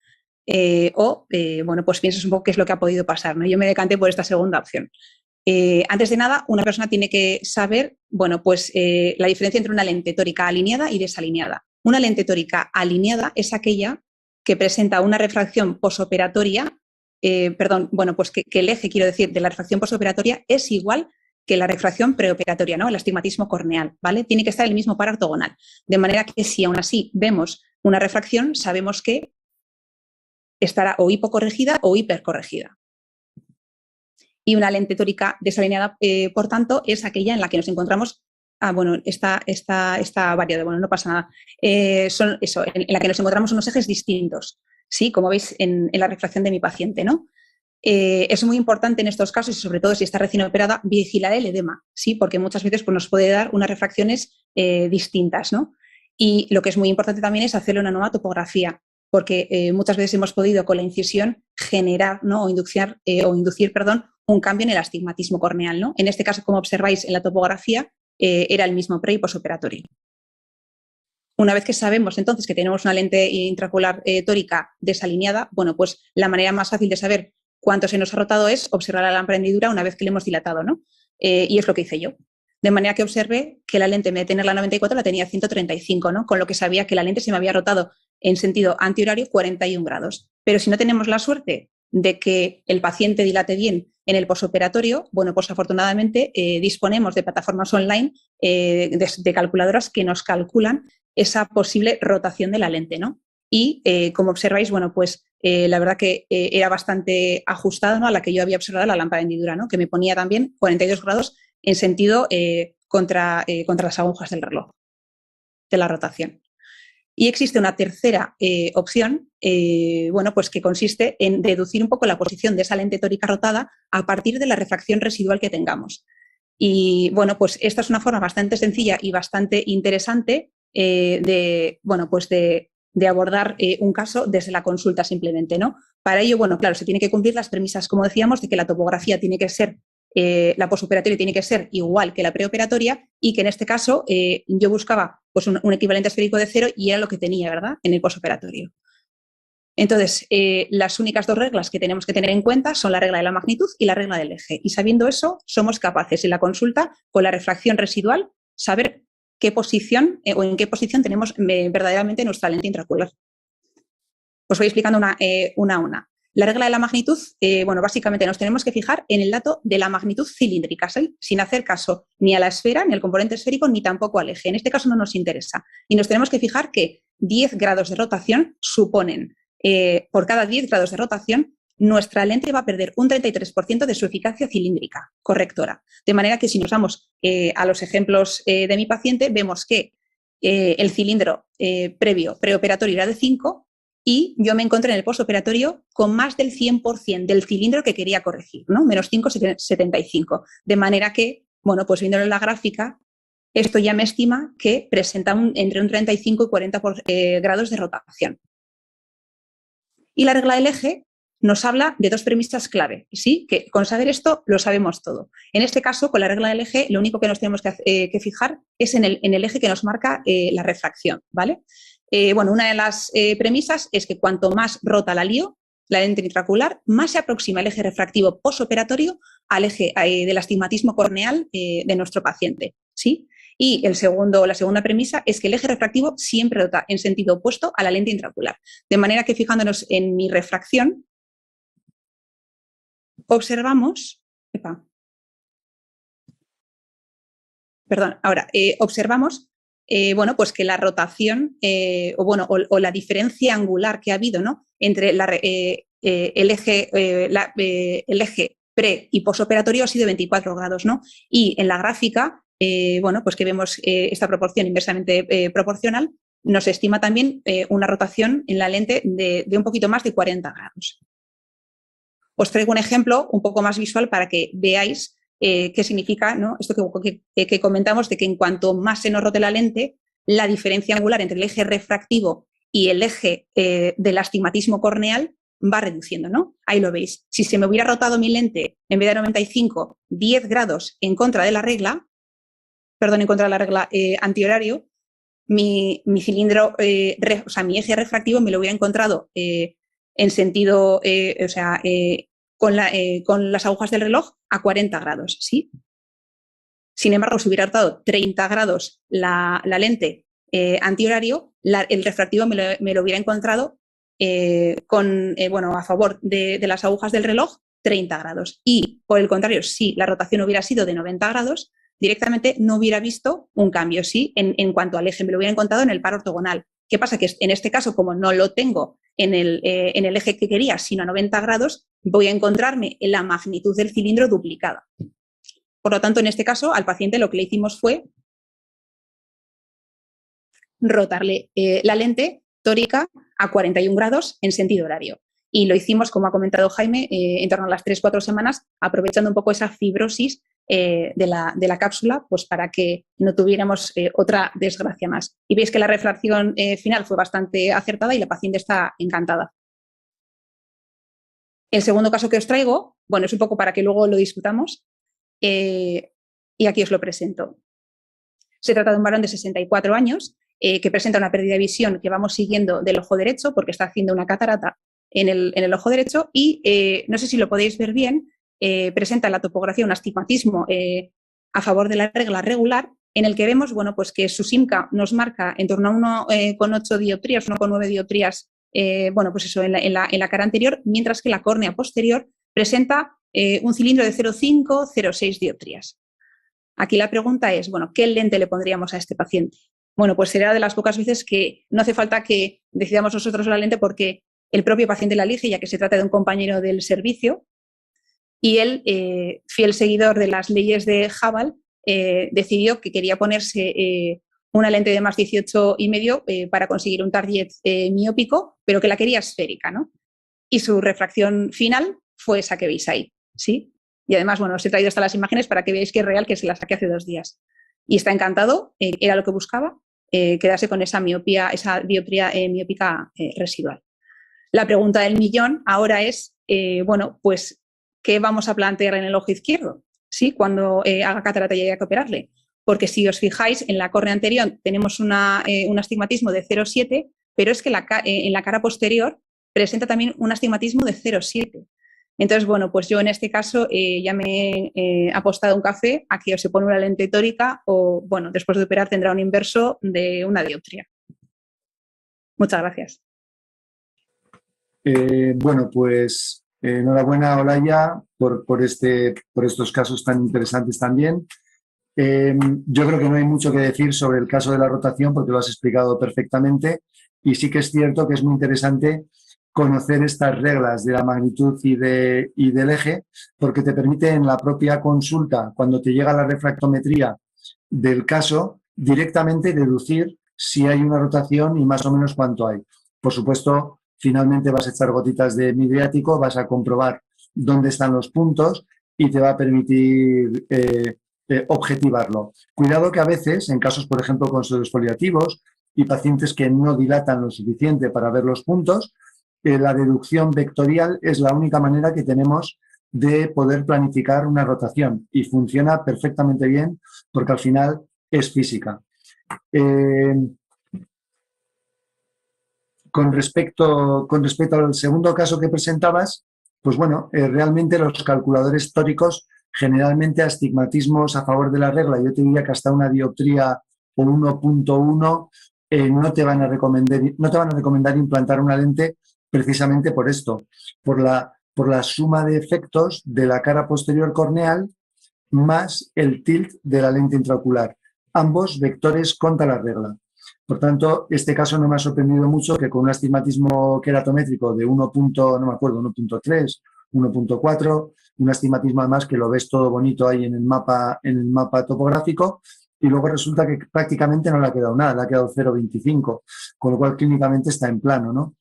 o, bueno, pues piensas un poco qué es lo que ha podido pasar, ¿no? Yo me decanté por esta segunda opción. Antes de nada, una persona tiene que saber, bueno, pues la diferencia entre una lente tórica alineada y desalineada. Una lente tórica alineada es aquella que presenta una refracción posoperatoria, bueno, pues que el eje, quiero decir, de la refracción posoperatoria es igual que la refracción preoperatoria, ¿no? El astigmatismo corneal, ¿vale? Tiene que estar en el mismo par ortogonal. De manera que si aún así vemos una refracción, sabemos que estará o hipocorregida o hipercorregida. Y una lente tórica desalineada, por tanto, es aquella en la que nos encontramos, bueno, está variada, bueno, no pasa nada, son eso, en la que nos encontramos unos ejes distintos, ¿sí? Como veis en la refracción de mi paciente, ¿no? Es muy importante en estos casos, y sobre todo si está recién operada, vigilar el edema, ¿sí? Porque muchas veces pues, nos puede dar unas refracciones distintas, ¿no? Y lo que es muy importante también es hacerle una nueva topografía, porque muchas veces hemos podido con la incisión generar, ¿no? o inducir, un cambio en el astigmatismo corneal, ¿no? En este caso, como observáis en la topografía, era el mismo pre y posoperatorio. Una vez que sabemos entonces que tenemos una lente intraocular tórica desalineada, bueno, pues la manera más fácil de saber cuánto se nos ha rotado es observar la lámpara de hendidura una vez que le hemos dilatado, ¿no? Y es lo que hice yo. De manera que observé que la lente, en vez de tener la 94, la tenía 135, ¿no? Con lo que sabía que la lente se me había rotado en sentido antihorario 41 grados. Pero si no tenemos la suerte de que el paciente dilate bien en el posoperatorio, bueno, pues afortunadamente disponemos de plataformas online de calculadoras que nos calculan esa posible rotación de la lente, ¿no? Y como observáis, bueno, pues la verdad que era bastante ajustado, ¿no?, a la que yo había observado la lámpara de hendidura, ¿no?, que me ponía también 42 grados en sentido contra las agujas del reloj de la rotación. Y existe una tercera opción, bueno, pues que consiste en deducir un poco la posición de esa lente tórica rotada a partir de la refracción residual que tengamos. Y bueno, pues esta es una forma bastante sencilla y bastante interesante bueno, pues de abordar un caso desde la consulta simplemente, ¿no? Para ello, bueno, claro, se tiene que cumplir las premisas, como decíamos, de que la topografía tiene que ser, la posoperatoria tiene que ser igual que la preoperatoria y que en este caso yo buscaba pues un equivalente esférico de 0 y era lo que tenía, ¿verdad?, en el posoperatorio. Entonces, las únicas dos reglas que tenemos que tener en cuenta son la regla de la magnitud y la regla del eje. Y sabiendo eso, somos capaces en la consulta, con la refracción residual, saber qué posición o en qué posición tenemos verdaderamente nuestra lente intraocular. Os voy explicando una a una. La regla de la magnitud, bueno, básicamente nos tenemos que fijar en el dato de la magnitud cilíndrica, ¿sí?, sin hacer caso ni a la esfera, ni al componente esférico, ni tampoco al eje. En este caso no nos interesa. Y nos tenemos que fijar que 10 grados de rotación suponen, por cada 10 grados de rotación, nuestra lente va a perder un 33% de su eficacia cilíndrica correctora. De manera que si nos vamos a los ejemplos de mi paciente, vemos que el cilindro preoperatorio era de 5, y yo me encontré en el postoperatorio con más del 100% del cilindro que quería corregir, ¿no? Menos 5,75. De manera que, bueno, pues viéndolo en la gráfica, esto ya me estima que presenta entre un 35 y 40 grados de rotación. Y la regla del eje nos habla de dos premisas clave, ¿sí? Que con saber esto lo sabemos todo. En este caso, con la regla del eje, lo único que nos tenemos que fijar es en el eje que nos marca la refracción, ¿vale? Bueno, una de las premisas es que cuanto más rota la LIO, la lente intraocular, más se aproxima el eje refractivo posoperatorio al eje del astigmatismo corneal de nuestro paciente, ¿sí? Y la segunda premisa es que el eje refractivo siempre rota en sentido opuesto a la lente intraocular. De manera que, fijándonos en mi refracción, observamos... observamos bueno, pues que la rotación o la diferencia angular que ha habido, ¿no?, entre el eje pre y posoperatorio ha sido de 24 grados, ¿no? Y en la gráfica, bueno, pues que vemos esta proporción inversamente proporcional, nos estima también una rotación en la lente de un poquito más de 40 grados. Os traigo un ejemplo un poco más visual para que veáis qué significa, ¿no?, esto que comentamos de que en cuanto más se nos rote la lente, la diferencia angular entre el eje refractivo y el eje del astigmatismo corneal va reduciendo, ¿no? Ahí lo veis. Si se me hubiera rotado mi lente en vez de 95, 10 grados en contra de la regla, antihorario, mi cilindro, o sea, mi eje refractivo me lo hubiera encontrado en sentido, con las agujas del reloj a 40 grados, ¿sí? Sin embargo, si hubiera rotado 30 grados la lente antihorario, el refractivo me lo hubiera encontrado a favor de las agujas del reloj 30 grados. Y, por el contrario, si la rotación hubiera sido de 90 grados, directamente no hubiera visto un cambio, ¿sí? En cuanto al eje, me lo hubiera encontrado en el par ortogonal. ¿Qué pasa? Que en este caso, como no lo tengo en el eje que quería, sino a 90 grados, voy a encontrarme en la magnitud del cilindro duplicada. Por lo tanto, en este caso, al paciente lo que le hicimos fue rotarle la lente tórica a 41 grados en sentido horario. Y lo hicimos, como ha comentado Jaime, en torno a las 3-4 semanas, aprovechando un poco esa fibrosis de la cápsula, pues para que no tuviéramos otra desgracia más. Y veis que la refracción final fue bastante acertada y la paciente está encantada. El segundo caso que os traigo, bueno, es un poco para que luego lo discutamos, y aquí os lo presento. Se trata de un varón de 64 años que presenta una pérdida de visión que vamos siguiendo del ojo derecho porque está haciendo una catarata en el ojo derecho y no sé si lo podéis ver bien, presenta en la topografía un astigmatismo a favor de la regla regular en el que vemos, bueno, pues que su SIMCA nos marca en torno a 1,8 dioptrías, 1,9 dioptrías, bueno, pues eso en la cara anterior, mientras que la córnea posterior presenta un cilindro de 0,5, 0,6 dioptrías. Aquí la pregunta es, bueno, ¿qué lente le pondríamos a este paciente? Bueno, pues será de las pocas veces que no hace falta que decidamos nosotros la lente porque el propio paciente la elige, ya que se trata de un compañero del servicio, y él, fiel seguidor de las leyes de Hubble, decidió que quería ponerse una lente de más 18,5 para conseguir un target miópico, pero que la quería esférica, ¿no? Y su refracción final fue esa que veis ahí, ¿sí? Y además, bueno, os he traído hasta las imágenes para que veáis que es real, que se la saqué hace 2 días. Y está encantado, era lo que buscaba, quedarse con esa dioptría miópica residual. La pregunta del millón ahora es, bueno, pues, ¿qué vamos a plantear en el ojo izquierdo? ¿Sí? Cuando haga catarata y haya que operarle. Porque si os fijáis, en la córnea anterior tenemos un astigmatismo de 0,7, pero es que en la cara posterior presenta también un astigmatismo de 0,7. Entonces, bueno, pues yo en este caso ya me he apostado un café a que o se pone una lente tórica o, bueno, después de operar tendrá un inverso de una dioptría. Muchas gracias. Bueno, pues enhorabuena, Olaya, por estos casos tan interesantes también. Yo creo que no hay mucho que decir sobre el caso de la rotación porque lo has explicado perfectamente y sí que es cierto que es muy interesante conocer estas reglas de la magnitud y del eje porque te permite en la propia consulta, cuando te llega la refractometría del caso, directamente deducir si hay una rotación y más o menos cuánto hay. Por supuesto, finalmente vas a echar gotitas de midriático, vas a comprobar dónde están los puntos y te va a permitir objetivarlo. Cuidado que a veces, en casos, por ejemplo, con pseudoexfoliativos y pacientes que no dilatan lo suficiente para ver los puntos, la deducción vectorial es la única manera que tenemos de poder planificar una rotación y funciona perfectamente bien porque al final es física. Con respecto al segundo caso que presentabas, pues bueno, realmente los calculadores tóricos, generalmente astigmatismos a favor de la regla, yo te diría que hasta una dioptría o 1.1 no te van a recomendar implantar una lente precisamente por esto, por la suma de efectos de la cara posterior corneal más el tilt de la lente intraocular, ambos vectores contra la regla. Por tanto, este caso no me ha sorprendido mucho que con un astigmatismo queratométrico de 1.3, 1.4, un astigmatismo además que lo ves todo bonito ahí en el mapa topográfico y luego resulta que prácticamente no le ha quedado nada, le ha quedado 0,25, con lo cual clínicamente está en plano, ¿no?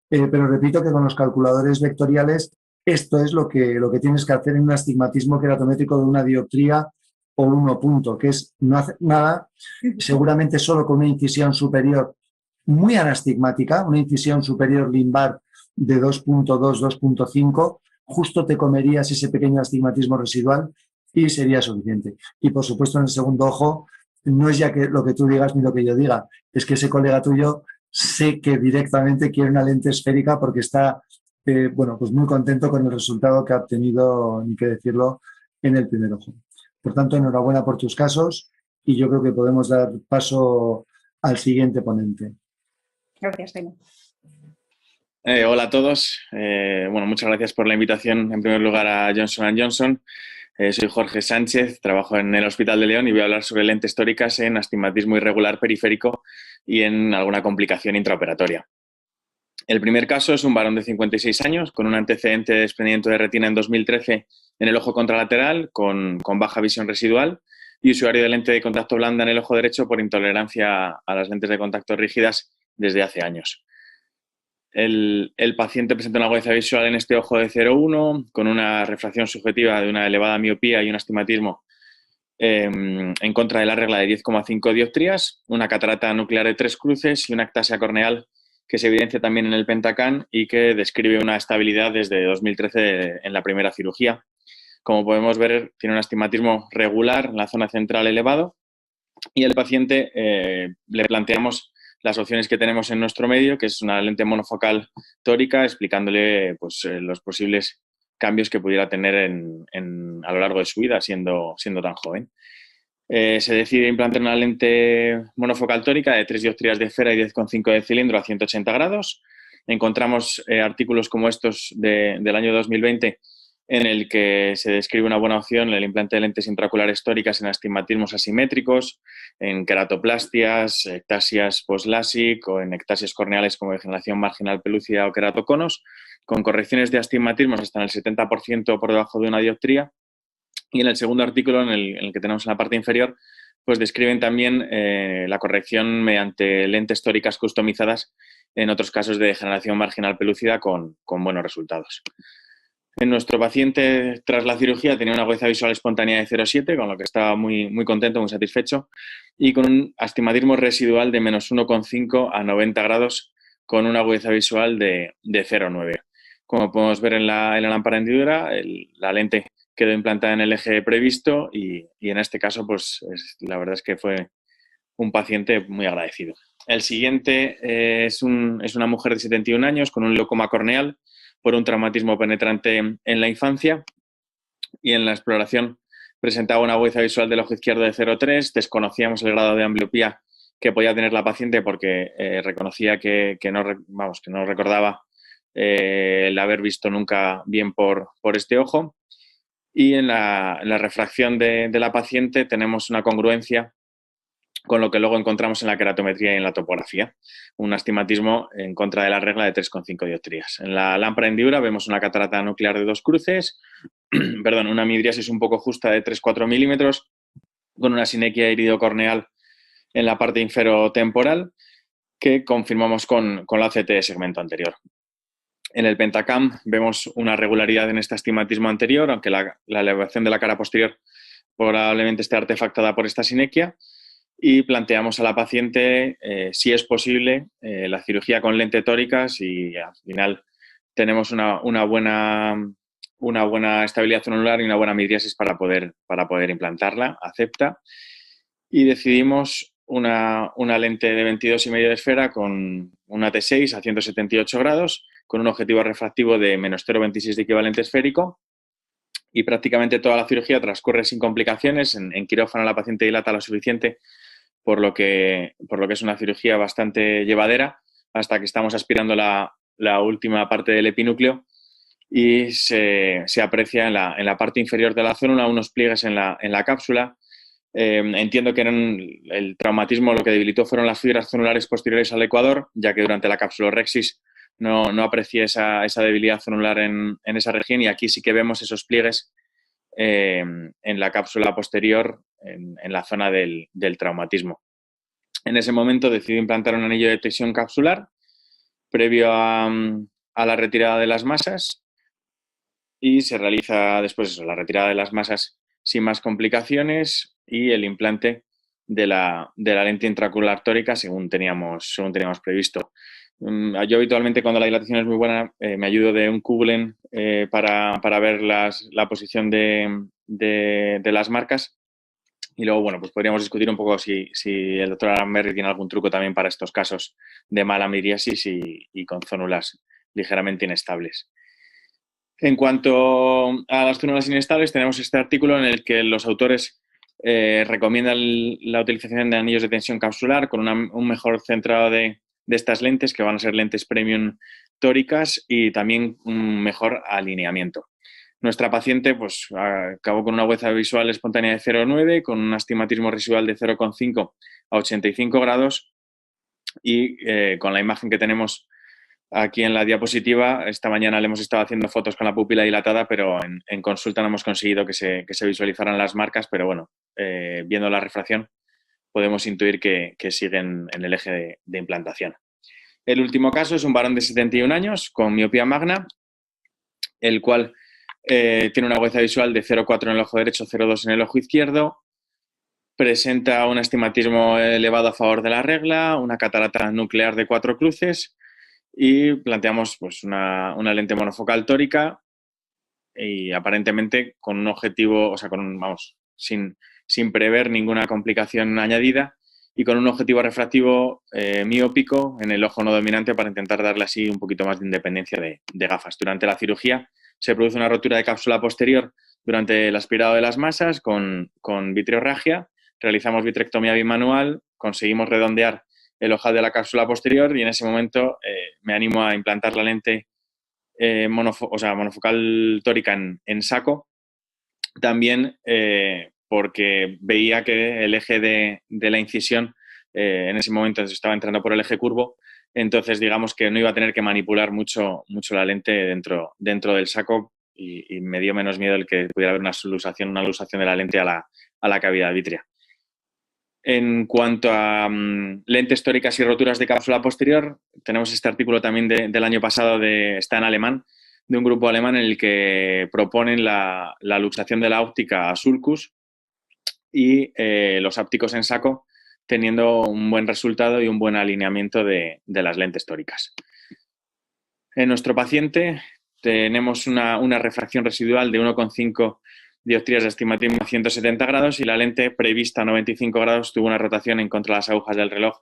Pero repito que con los calculadores vectoriales esto es lo que tienes que hacer en un astigmatismo queratométrico de una dioptría o 1 punto, que es no hacer nada, seguramente solo con una incisión superior muy anastigmática, una incisión superior limbar de 2.2, 2.5, justo te comerías ese pequeño astigmatismo residual y sería suficiente. Y por supuesto en el segundo ojo no es ya que lo que tú digas ni lo que yo diga, es que ese colega tuyo sé que directamente quiere una lente esférica porque está bueno, pues muy contento con el resultado que ha obtenido, ni qué decirlo, en el primer ojo. Por tanto, enhorabuena por tus casos y yo creo que podemos dar paso al siguiente ponente. Gracias, Jaime. Hola a todos. Bueno, muchas gracias por la invitación, en primer lugar, a Johnson & Johnson. Soy Jorge Sánchez, trabajo en el Hospital de León y voy a hablar sobre lentes tóricas en astigmatismo irregular periférico y en alguna complicación intraoperatoria. El primer caso es un varón de 56 años con un antecedente de desprendimiento de retina en 2013 en el ojo contralateral con baja visión residual y usuario de lente de contacto blanda en el ojo derecho por intolerancia a las lentes de contacto rígidas desde hace años. El paciente presenta una agudeza visual en este ojo de 0,1 con una refracción subjetiva de una elevada miopía y un astigmatismo en contra de la regla de 10,5 dioptrías, una catarata nuclear de 3 cruces y una ectasia corneal que se evidencia también en el Pentacam y que describe una estabilidad desde 2013 en la primera cirugía. Como podemos ver, tiene un astigmatismo regular en la zona central elevado y al paciente le planteamos las opciones que tenemos en nuestro medio, que es una lente monofocal tórica, explicándole pues, los posibles cambios que pudiera tener a lo largo de su vida, siendo tan joven. Se decide implantar una lente monofocal tórica de 3 dioptrías de esfera y 10,5 de cilindro a 180 grados. Encontramos artículos como estos del año 2020 en el que se describe una buena opción el implante de lentes intraoculares tóricas en astigmatismos asimétricos, en queratoplastias, ectasias post-LASIK o en ectasias corneales como degeneración marginal pelúcida o queratoconos, con correcciones de astigmatismos hasta en el 70% por debajo de una dioptría. Y en el segundo artículo, en el que tenemos en la parte inferior, pues describen también la corrección mediante lentes tóricas customizadas en otros casos de degeneración marginal pelúcida con buenos resultados. En nuestro paciente, tras la cirugía, tenía una agudeza visual espontánea de 0,7, con lo que estaba muy, muy contento, muy satisfecho, y con un astigmatismo residual de menos 1,5 a 90 grados, con una agudeza visual de 0,9. Como podemos ver en la lámpara hendidura, la lente quedó implantada en el eje previsto y en este caso, pues la verdad es que fue un paciente muy agradecido. El siguiente es una mujer de 71 años con un glaucoma corneal por un traumatismo penetrante en la infancia, y en la exploración presentaba una agudeza visual del ojo izquierdo de 0,3. Desconocíamos el grado de ambliopía que podía tener la paciente porque reconocía que no recordaba el haber visto nunca bien por este ojo. Y en la refracción de la paciente tenemos una congruencia con lo que luego encontramos en la queratometría y en la topografía, un astigmatismo en contra de la regla de 3,5 dioptrías. En la lámpara hendidura vemos una catarata nuclear de 2 cruces, una midriasis un poco justa de 3-4 milímetros, con una sinequia iridocorneal en la parte inferotemporal, que confirmamos con la CT de segmento anterior. En el pentacam vemos una regularidad en este astigmatismo anterior, aunque la elevación de la cara posterior probablemente esté artefactada por esta sinequia, y planteamos a la paciente si es posible la cirugía con lente tóricas, y al final tenemos una buena estabilidad anular y una buena midriasis para poder implantarla, acepta, y decidimos una lente de 22,5 de esfera con una T6 a 178 grados, con un objetivo refractivo de menos 0,26 de equivalente esférico, y prácticamente toda la cirugía transcurre sin complicaciones. En quirófano la paciente dilata lo suficiente, por lo que es una cirugía bastante llevadera, hasta que estamos aspirando la última parte del epinúcleo y se aprecia en la parte inferior de la zónula unos pliegues en la cápsula. Entiendo que el traumatismo lo que debilitó fueron las fibras zonulares posteriores al ecuador, ya que durante la capsulorrexis no aprecié esa debilidad zonular en esa región, y aquí sí que vemos esos pliegues en la cápsula posterior, en la zona del traumatismo. En ese momento decidí implantar un anillo de tensión capsular previo a la retirada de las masas, y se realiza después la retirada de las masas sin más complicaciones y el implante de la lente intraocular tórica según teníamos previsto. Yo habitualmente, cuando la dilatación es muy buena, me ayudo de un Kuglen para ver la posición de las marcas, y luego, pues podríamos discutir un poco si el doctor Aramberri tiene algún truco también para estos casos de mala midriasis y con zónulas ligeramente inestables. En cuanto a las zónulas inestables, tenemos este artículo en el que los autores recomiendan la utilización de anillos de tensión capsular con un mejor centrado de estas lentes, que van a ser lentes premium tóricas, y también un mejor alineamiento. Nuestra paciente pues acabó con una agudeza visual espontánea de 0,9, con un astigmatismo residual de 0,5 a 85 grados, y con la imagen que tenemos aquí en la diapositiva, esta mañana le hemos estado haciendo fotos con la pupila dilatada, pero en consulta no hemos conseguido que se visualizaran las marcas, pero bueno, viendo la refracción podemos intuir que siguen en el eje de implantación. El último caso es un varón de 71 años con miopía magna, el cual tiene una agudeza visual de 0,4 en el ojo derecho, 0,2 en el ojo izquierdo, presenta un astigmatismo elevado a favor de la regla, una catarata nuclear de 4 cruces, y planteamos pues una lente monofocal tórica, y aparentemente con un objetivo, sin prever ninguna complicación añadida, y con un objetivo refractivo miópico en el ojo no dominante, para intentar darle así un poquito más de independencia de gafas. Durante la cirugía se produce una rotura de cápsula posterior durante el aspirado de las masas con vitreorragia. Realizamos vitrectomía bimanual, conseguimos redondear el ojal de la cápsula posterior, y en ese momento me animo a implantar la lente monofocal tórica en saco, también porque veía que el eje de la incisión en ese momento estaba entrando por el eje curvo, entonces digamos que no iba a tener que manipular mucho la lente dentro del saco y me dio menos miedo el que pudiera haber una luxación de la lente a la cavidad vítrea. En cuanto a lentes tóricas y roturas de cápsula posterior, tenemos este artículo también del año pasado, está en alemán, de un grupo alemán en el que proponen la luxación de la óptica a sulcus y los ápticos en saco, teniendo un buen resultado y un buen alineamiento de las lentes tóricas. En nuestro paciente tenemos una refracción residual de 1,5 dioptrías de astigmatismo a 170 grados y la lente prevista a 95 grados tuvo una rotación en contra de las agujas del reloj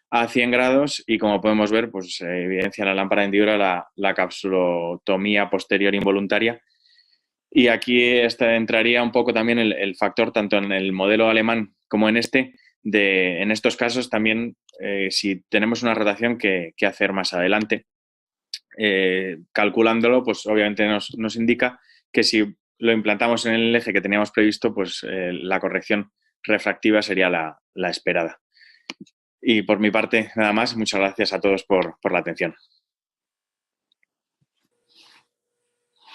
a 100 grados y, como podemos ver, pues evidencia en la lámpara de hendidura la capsulotomía posterior involuntaria. Y aquí entraría un poco también el factor, tanto en el modelo alemán como en en estos casos también, si tenemos una rotación que hacer más adelante. Calculándolo, pues obviamente nos indica que si lo implantamos en el eje que teníamos previsto, pues la corrección refractiva sería la esperada. Y por mi parte, nada más. Muchas gracias a todos por la atención.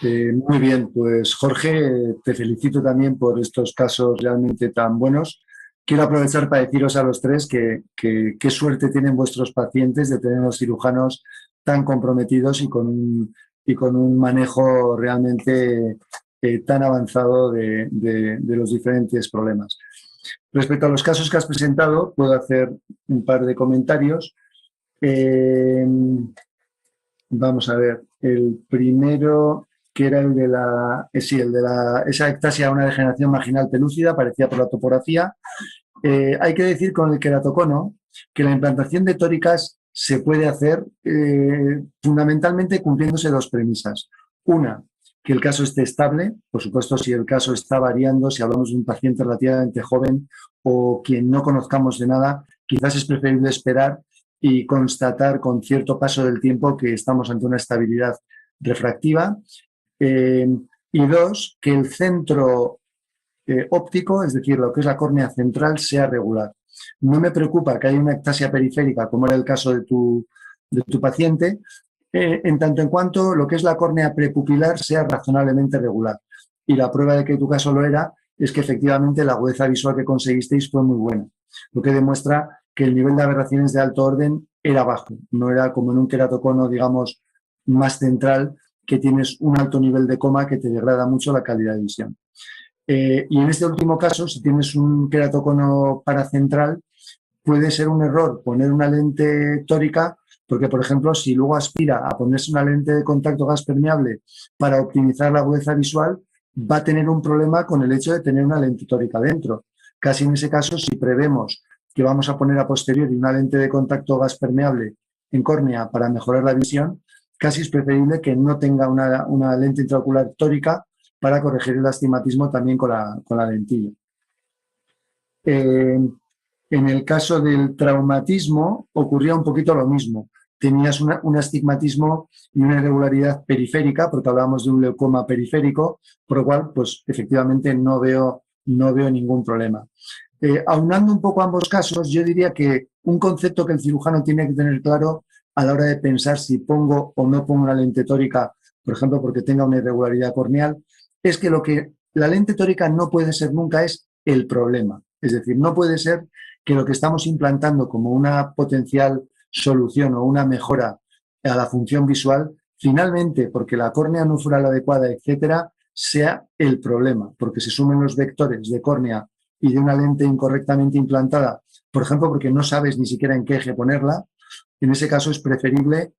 Muy bien, pues Jorge, te felicito también por estos casos realmente tan buenos. Quiero aprovechar para deciros a los tres que qué suerte tienen vuestros pacientes de tener unos cirujanos tan comprometidos y con un manejo realmente tan avanzado de los diferentes problemas. Respecto a los casos que has presentado, puedo hacer un par de comentarios. Vamos a ver, el primero, que era el de esa ectasia, una degeneración marginal pelúcida, parecía por la topografía. Hay que decir con el queratocono que la implantación de tóricas se puede hacer fundamentalmente cumpliéndose dos premisas. Una, que el caso esté estable, por supuesto si el caso está variando, si hablamos de un paciente relativamente joven o quien no conozcamos de nada, quizás es preferible esperar y constatar con cierto paso del tiempo que estamos ante una estabilidad refractiva. Y dos, que el centro óptico, es decir, lo que es la córnea central, sea regular. No me preocupa que haya una ectasia periférica, como era el caso de tu paciente, en tanto en cuanto lo que es la córnea prepupilar sea razonablemente regular. Y la prueba de que tu caso lo era es que efectivamente la agudeza visual que conseguisteis fue muy buena, lo que demuestra que el nivel de aberraciones de alto orden era bajo, no era como en un queratocono, digamos, más central, que tienes un alto nivel de coma que te degrada mucho la calidad de visión. Y en este último caso, si tienes un queratocono paracentral, puede ser un error poner una lente tórica, porque, por ejemplo, si luego aspira a ponerse una lente de contacto gas permeable para optimizar la agudeza visual, va a tener un problema con el hecho de tener una lente tórica dentro. Casi en ese caso, si prevemos que vamos a poner a posteriori una lente de contacto gas permeable en córnea para mejorar la visión, casi es preferible que no tenga una lente intraocular tórica para corregir el astigmatismo también con la lentilla. En el caso del traumatismo ocurría un poquito lo mismo. Tenías un astigmatismo y una irregularidad periférica, porque hablábamos de un leucoma periférico, por lo cual, pues efectivamente no veo ningún problema. Aunando un poco ambos casos, yo diría que un concepto que el cirujano tiene que tener claro a la hora de pensar si pongo o no pongo una lente tórica, por ejemplo, porque tenga una irregularidad corneal, es que lo que la lente tórica no puede ser nunca es el problema. Es decir, no puede ser que lo que estamos implantando como una potencial solución o una mejora a la función visual, finalmente, porque la córnea no fuera la adecuada, etcétera, sea el problema, porque se sumen los vectores de córnea y de una lente incorrectamente implantada, por ejemplo, porque no sabes ni siquiera en qué eje ponerla. En ese caso es preferible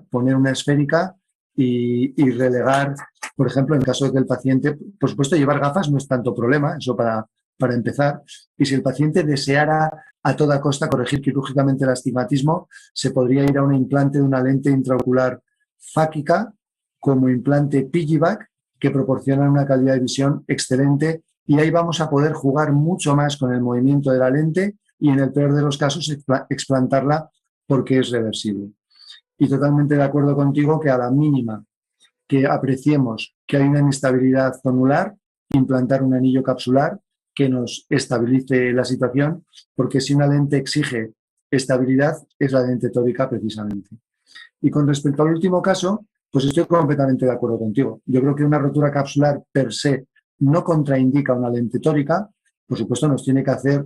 poner una esférica y relegar, por ejemplo, en caso de que el paciente, por supuesto, llevar gafas no es tanto problema, eso para empezar, y si el paciente deseara a toda costa corregir quirúrgicamente el astigmatismo, se podría ir a un implante de una lente intraocular fáquica como implante piggyback, que proporciona una calidad de visión excelente, y ahí vamos a poder jugar mucho más con el movimiento de la lente y en el peor de los casos explantarla porque es reversible. y totalmente de acuerdo contigo que a la mínima que apreciemos que hay una inestabilidad zonular, implantar un anillo capsular que nos estabilice la situación, porque si una lente exige estabilidad, es la lente tórica precisamente. Y con respecto al último caso, pues estoy completamente de acuerdo contigo. Yo creo que una rotura capsular per se no contraindica una lente tórica. Por supuesto, nos tiene que hacer,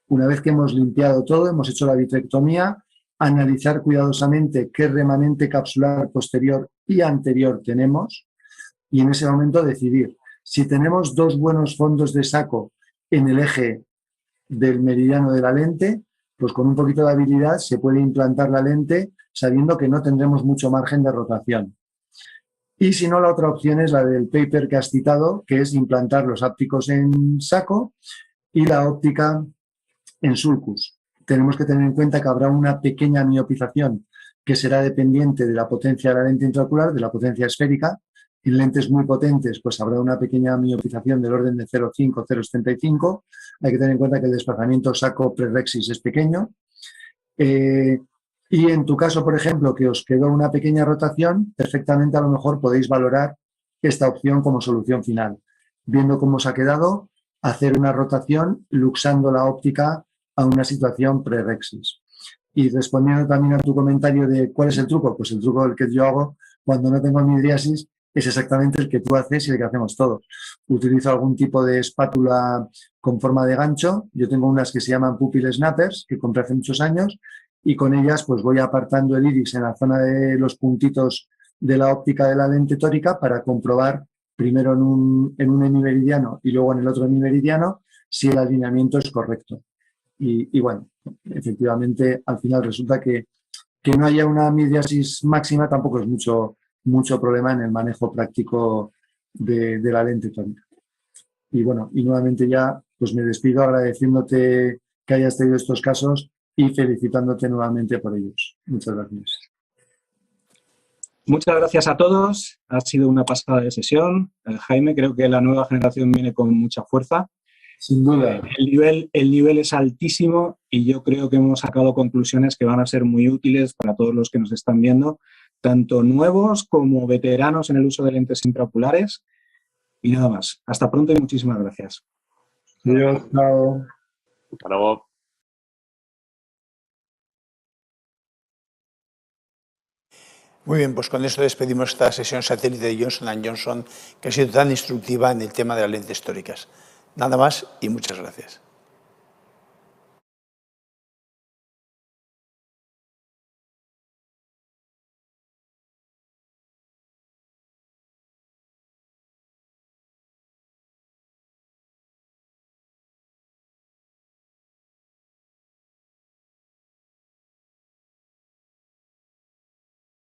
una vez que hemos limpiado todo, hemos hecho la vitrectomía, analizar cuidadosamente qué remanente capsular posterior y anterior tenemos y en ese momento decidir. Si tenemos dos buenos fondos de saco en el eje del meridiano de la lente, pues con un poquito de habilidad se puede implantar la lente sabiendo que no tendremos mucho margen de rotación. Y si no, la otra opción es la del paper que has citado, que es implantar los ápticos en saco y la óptica en sulcus. Tenemos que tener en cuenta que habrá una pequeña miopización que será dependiente de la potencia de la lente intraocular, de la potencia esférica. En lentes muy potentes, pues habrá una pequeña miopización del orden de 0,5, 0,75. Hay que tener en cuenta que el desplazamiento saco-prerexis es pequeño. Y en tu caso, por ejemplo, que os quedó una pequeña rotación, perfectamente a lo mejor podéis valorar esta opción como solución final. Viendo cómo os ha quedado, hacer una rotación luxando la óptica a una situación prerexis. Y respondiendo también a tu comentario de cuál es el truco, pues el truco el que yo hago cuando no tengo midriasis es exactamente el que tú haces y el que hacemos todos. Utilizo algún tipo de espátula con forma de gancho. Yo tengo unas que se llaman pupil snappers, que compré hace muchos años, y con ellas pues voy apartando el iris en la zona de los puntitos de la óptica de la lente tórica para comprobar primero en un hemimeridiano y luego en el otro hemimeridiano si el alineamiento es correcto. Y bueno, efectivamente al final resulta que no haya una midriasis máxima tampoco es mucho problema en el manejo práctico de la lente tórica. Y bueno, y nuevamente ya pues me despido agradeciéndote que hayas tenido estos casos y felicitándote nuevamente por ellos. Muchas gracias. Muchas gracias a todos. Ha sido una pasada de sesión. Jaime, creo que la nueva generación viene con mucha fuerza. Sin duda. El nivel es altísimo y yo creo que hemos sacado conclusiones que van a ser muy útiles para todos los que nos están viendo, tanto nuevos como veteranos en el uso de lentes intraoculares. Y nada más. Hasta pronto y muchísimas gracias. Adiós, chao. Hasta luego. Muy bien, pues con esto despedimos esta sesión satélite de Johnson & Johnson, que ha sido tan instructiva en el tema de las lentes tóricas. Nada más y muchas gracias.